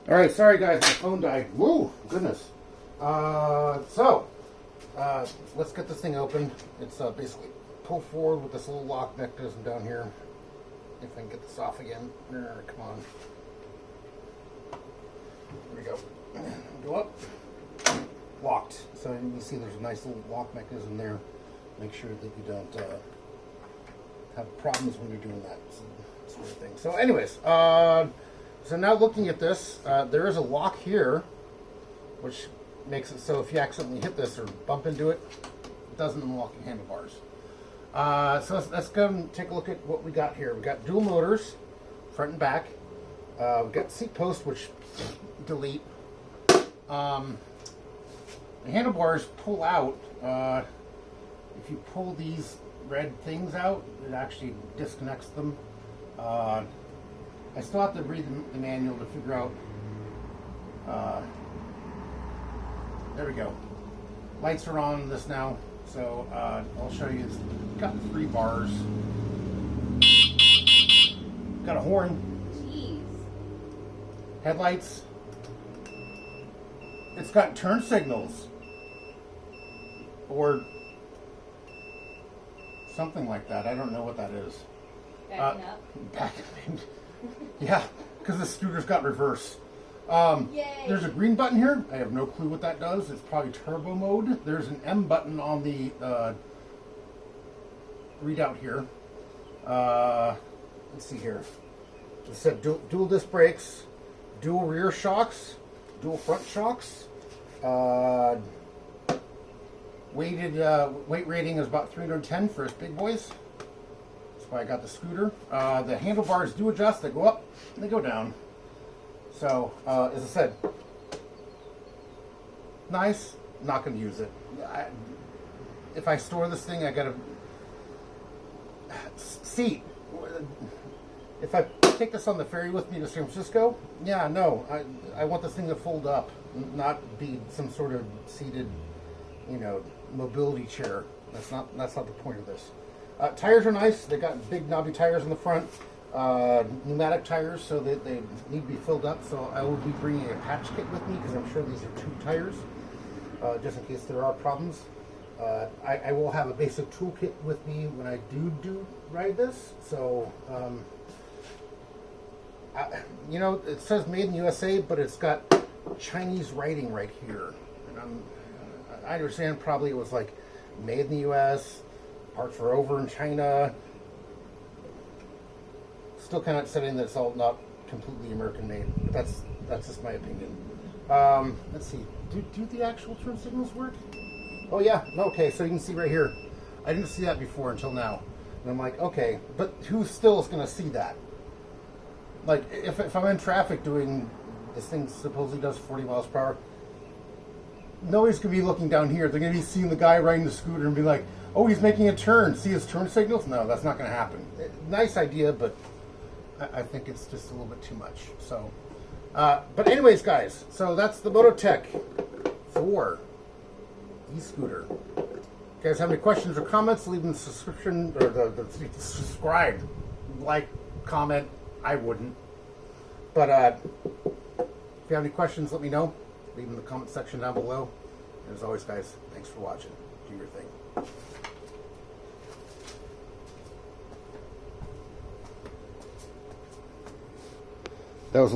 All right, sorry guys, my phone died. Whoa, goodness. Let's get this thing open. It's basically pull forward with this little lock mechanism down here. If I can get this off again. Come on. There we go. Go up. Locked. So you see there's a nice little lock mechanism there. Make sure that you don't have problems when you're doing that sort of thing. So anyways, so now looking at this, there is a lock here, which makes it so if you accidentally hit this or bump into it, it doesn't unlock your handlebars. So let's go and take a look at what we got here. We got dual motors, front and back. We've got seat post, which delete. The handlebars pull out. If you pull these red things out, it actually disconnects them. I still have to read the manual to figure out. There we go. Lights are on this now, so I'll show you. It's got 3 bars. Got a horn. Jeez. Headlights. It's got turn signals. Or something like that. I don't know what that is. Backing up. Backing. Yeah, because the scooter's got reverse. Yay. There's a green button here. I have no clue what that does. It's probably turbo mode. There's an M button on the readout here. Let's see here. It said dual disc brakes, dual rear shocks, dual front shocks. Weight rating is about 310 for us big boys. That's why I got the scooter. The handlebars do adjust. They go up and they go down. So, as I said, nice. Not going to use it. If I store this thing, I got to seat. If I take this on the ferry with me to San Francisco, yeah, no, I want this thing to fold up, not be some sort of seated, mobility chair. That's not the point of this. Tires are nice. They got big knobby tires in the front. Pneumatic tires, so that they need to be filled up. So I will be bringing a patch kit with me because I'm sure these are tube tires, just in case there are problems. I will have a basic toolkit with me when I do ride this. So, it says made in the USA, but it's got Chinese writing right here. And I understand probably it was like made in the US, parts are over in China. Still kind of upsetting that it's all not completely American made, but that's just my opinion. Let's see. Do the actual turn signals work? Oh yeah. Okay, so you can see right here. I didn't see that before until now. And I'm like, okay, but who still is going to see that? Like, if I'm in traffic doing this thing supposedly does 40 miles per hour, nobody's going to be looking down here. They're going to be seeing the guy riding the scooter and be like, oh, he's making a turn. See his turn signals? No, that's not going to happen. Nice idea, but I think it's just a little bit too much. So, but anyways, guys, so that's the Mototec Thor e-scooter. If you guys have any questions or comments, leave them in the subscription or the subscribe, like, comment. I wouldn't. But if you have any questions, let me know. Leave them in the comment section down below. And as always, guys, thanks for watching. Do your thing. That was a